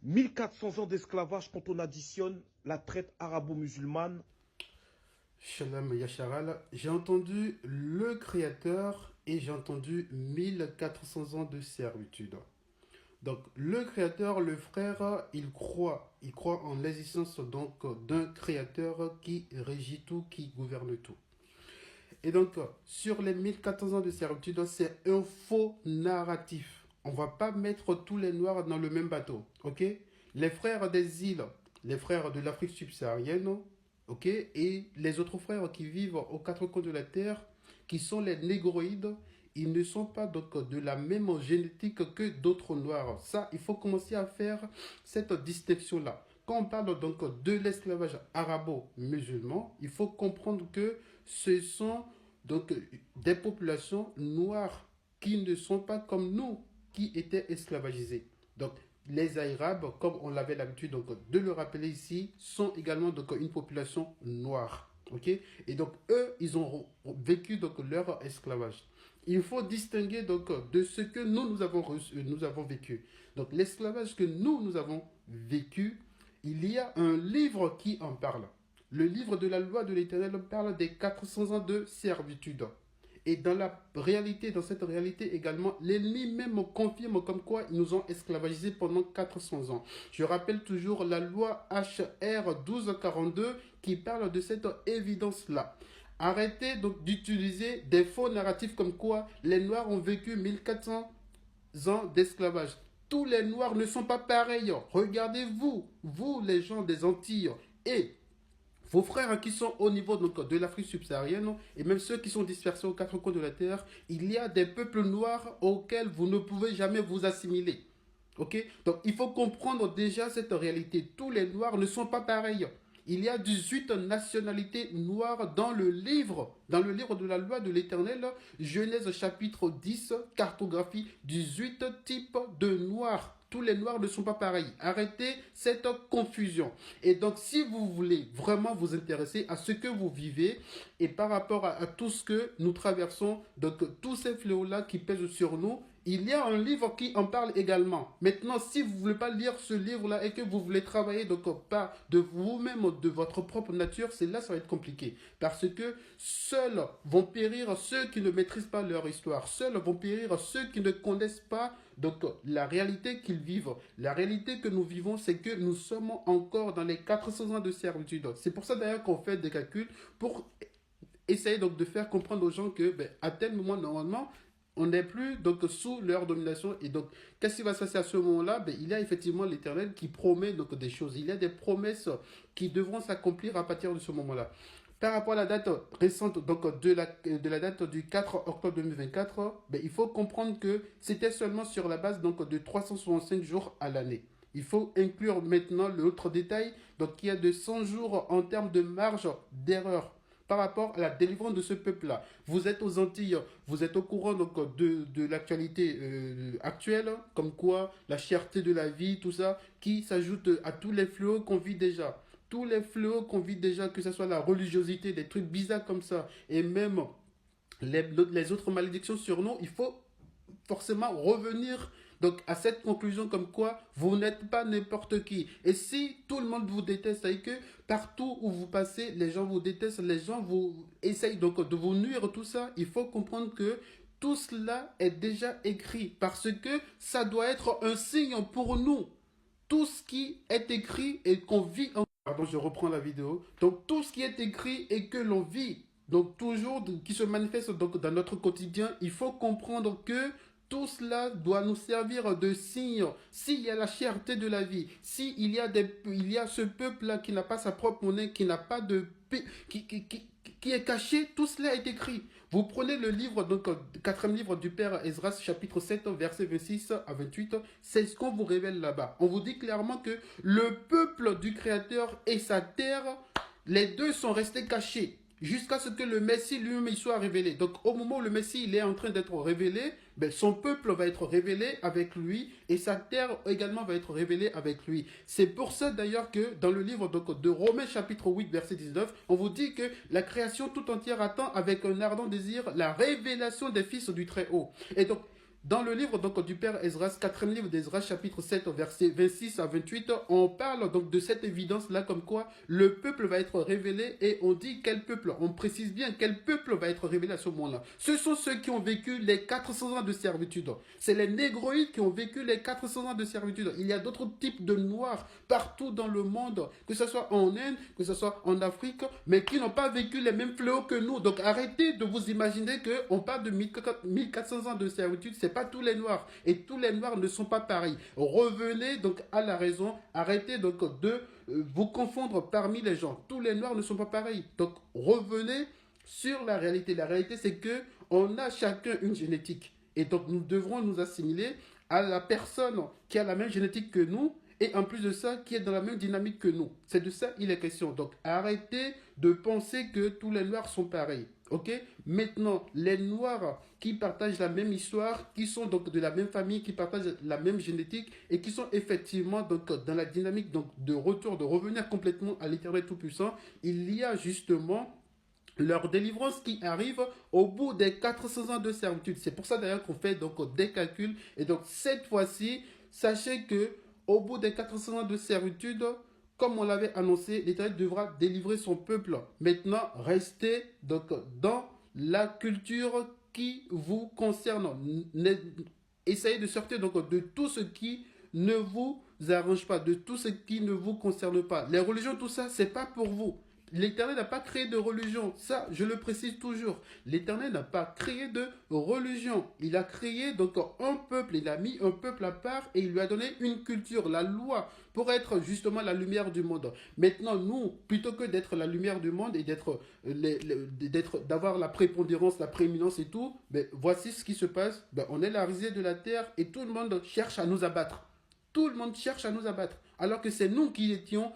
1400 ans d'esclavage quand on additionne la traite arabo-musulmane. Shalom Yacharal, j'ai entendu le Créateur et j'ai entendu 1400 ans de servitude. Donc le Créateur, le frère, il croit en l'existence donc d'un Créateur qui régit tout, qui gouverne tout. Et donc sur les 1400 ans de servitude, c'est un faux narratif. On va pas mettre tous les Noirs dans le même bateau, ok? Les frères des îles, les frères de l'Afrique subsaharienne, ok, et les autres frères qui vivent aux quatre coins de la terre, qui sont les négroïdes, ils ne sont pas donc de la même génétique que d'autres noirs. Ça, il faut commencer à faire cette distinction-là. Quand on parle donc de l'esclavage arabo-musulman, il faut comprendre que ce sont donc des populations noires qui ne sont pas comme nous, qui étaient esclavagisés. Donc les Arabes, comme on l'avait l'habitude donc de le rappeler ici, sont également donc une population noire. Ok. Et donc eux, ils ont vécu donc leur esclavage. Il faut distinguer donc de ce que nous avons vécu. Donc l'esclavage que nous avons vécu, il y a un livre qui en parle. Le livre de la loi de l'Éternel parle des 400 ans de servitude. Et dans la réalité, dans cette réalité également, l'ennemi même confirme comme quoi ils nous ont esclavagisés pendant 400 ans. Je rappelle toujours la loi HR 1242 qui parle de cette évidence-là. Arrêtez donc d'utiliser des faux narratifs comme quoi les Noirs ont vécu 1400 ans d'esclavage. Tous les Noirs ne sont pas pareils. Regardez-vous, vous les gens des Antilles et vos frères qui sont au niveau donc, de l'Afrique subsaharienne et même ceux qui sont dispersés aux quatre coins de la terre, il y a des peuples noirs auxquels vous ne pouvez jamais vous assimiler. Ok. Donc il faut comprendre déjà cette réalité. Tous les noirs ne sont pas pareils. Il y a 18 nationalités noires dans le livre de la loi de l'Éternel, Genèse chapitre 10, cartographie, 18 types de noirs. Tous les noirs ne sont pas pareils. Arrêtez cette confusion. Et donc, si vous voulez vraiment vous intéresser à ce que vous vivez et par rapport à tout ce que nous traversons, donc tous ces fléaux-là qui pèsent sur nous, il y a un livre qui en parle également. Maintenant, si vous ne voulez pas lire ce livre-là et que vous voulez travailler donc pas de vous-même, de votre propre nature, c'est là ça va être compliqué. Parce que seuls vont périr ceux qui ne maîtrisent pas leur histoire. Seuls vont périr ceux qui ne connaissent pas donc la réalité qu'ils vivent. La réalité que nous vivons, c'est que nous sommes encore dans les 400 ans de servitude. C'est pour ça d'ailleurs qu'on fait des calculs pour essayer donc de faire comprendre aux gens que à tel moment normalement on n'est plus donc sous leur domination. Et donc qu'est-ce qui va se passer à ce moment-là? Il y a effectivement l'Éternel qui promet donc des choses. Il y a des promesses qui devront s'accomplir à partir de ce moment-là. Par rapport à la date récente donc de la date du 4 octobre 2024, il faut comprendre que c'était seulement sur la base donc de 365 jours à l'année. Il faut inclure maintenant l'autre détail, donc il y a de 100 jours en termes de marge d'erreur par rapport à la délivrance de ce peuple-là. Vous êtes aux Antilles, vous êtes au courant donc de l'actualité actuelle, comme quoi la cherté de la vie, tout ça, qui s'ajoute à tous les fléaux qu'on vit déjà. Tous les fléaux qu'on vit déjà, que ce soit la religiosité, des trucs bizarres comme ça, et même les autres malédictions sur nous, il faut forcément revenir donc à cette conclusion comme quoi vous n'êtes pas n'importe qui. Et si tout le monde vous déteste et que partout où vous passez, les gens vous détestent, les gens vous essayent donc de vous nuire, tout ça, il faut comprendre que tout cela est déjà écrit parce que ça doit être un signe pour nous. Tout ce qui est écrit et qu'on vit en... Pardon, je reprends la vidéo. Donc tout ce qui est écrit et que l'on vit, donc toujours qui se manifeste donc dans notre quotidien, il faut comprendre que tout cela doit nous servir de signe. S'il y a la cherté de la vie, s'il y a il y a ce peuple-là qui n'a pas sa propre monnaie, qui n'a pas de qui est caché, tout cela est écrit. Vous prenez le livre, donc, quatrième livre du Père Esdras, chapitre 7, verset 26 à 28, c'est ce qu'on vous révèle là-bas. On vous dit clairement que le peuple du Créateur et sa terre, les deux sont restés cachés jusqu'à ce que le Messie lui-même soit révélé. Donc au moment où le Messie il est en train d'être révélé, son peuple va être révélé avec lui et sa terre également va être révélée avec lui. C'est pour ça d'ailleurs que dans le livre donc, de Romains chapitre 8 verset 19, on vous dit que la création tout entière attend avec un ardent désir la révélation des fils du Très-Haut. Et donc Dans le livre donc, du Père Esdras, quatrième livre d'Esdras, chapitre 7, versets 26 à 28, on parle donc de cette évidence-là comme quoi le peuple va être révélé et on dit quel peuple, on précise bien quel peuple va être révélé à ce moment-là. Ce sont ceux qui ont vécu les 400 ans de servitude. C'est les négroïdes qui ont vécu les 400 ans de servitude. Il y a d'autres types de noirs partout dans le monde, que ce soit en Inde, que ce soit en Afrique, mais qui n'ont pas vécu les mêmes fléaux que nous. Donc arrêtez de vous imaginer qu'on parle de 1400 ans de servitude, c'est pas tous les noirs. Et tous les noirs ne sont pas pareils. Revenez donc à la raison. Arrêtez donc de vous confondre parmi les gens. Tous les noirs ne sont pas pareils. Donc revenez sur la réalité. La réalité, c'est que on a chacun une génétique. Et donc nous devrons nous assimiler à la personne qui a la même génétique que nous. Et en plus de ça, qui est dans la même dynamique que nous. C'est de ça il est question. Donc arrêtez de penser que tous les noirs sont pareils. Ok? Maintenant, les noirs qui partagent la même histoire, qui sont donc de la même famille, qui partagent la même génétique et qui sont effectivement donc dans la dynamique donc, de retour, de revenir complètement à l'Éternel Tout-Puissant, il y a justement leur délivrance qui arrive au bout des 400 ans de servitude. C'est pour ça d'ailleurs qu'on fait donc des calculs. Et donc cette fois-ci, sachez que au bout des 400 ans de servitude, comme on l'avait annoncé, l'Éternel devra délivrer son peuple. Maintenant, restez donc dans la culture qui vous concerne. Essayez de sortir donc de tout ce qui ne vous arrange pas, de tout ce qui ne vous concerne pas. Les religions, tout ça, c'est pas pour vous. L'Éternel n'a pas créé de religion. Ça, je le précise toujours. L'Éternel n'a pas créé de religion. Il a créé donc un peuple. Il a mis un peuple à part et il lui a donné une culture, la loi, pour être justement la lumière du monde. Maintenant, nous, plutôt que d'être la lumière du monde et d'avoir la prépondérance, la prééminence et tout, ben, voici ce qui se passe. Ben, on est la risée de la terre et tout le monde cherche à nous abattre. Tout le monde cherche à nous abattre. Alors que c'est nous qui étions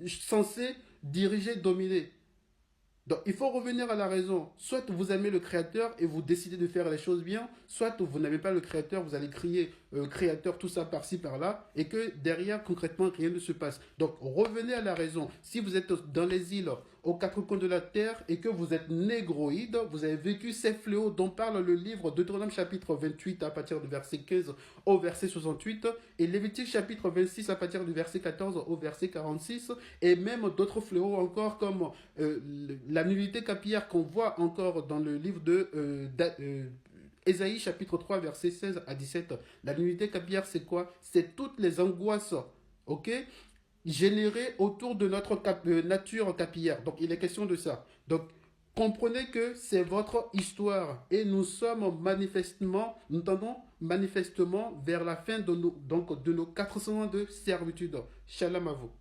censés diriger, dominer. Donc il faut revenir à la raison. Soit vous aimez le Créateur et vous décidez de faire les choses bien, soit vous n'aimez pas le Créateur, vous allez crier Créateur, tout ça par-ci, par-là, et que derrière, concrètement, rien ne se passe. Donc revenez à la raison. Si vous êtes dans les îles, aux quatre coins de la terre, et que vous êtes négroïde, vous avez vécu ces fléaux dont parle le livre de Deutéronome chapitre 28 à partir du verset 15 au verset 68, et Lévitique chapitre 26 à partir du verset 14 au verset 46, et même d'autres fléaux encore comme la nullité capillaire qu'on voit encore dans le livre de Ésaïe chapitre 3 verset 16 à 17. La nullité capillaire, c'est quoi? C'est toutes les angoisses, ok, générées autour de notre nature capillaire. Donc il est question de ça. Donc comprenez que c'est votre histoire et nous sommes manifestement, nous tendons manifestement vers la fin de nos 400 ans de servitude. Shalom à vous.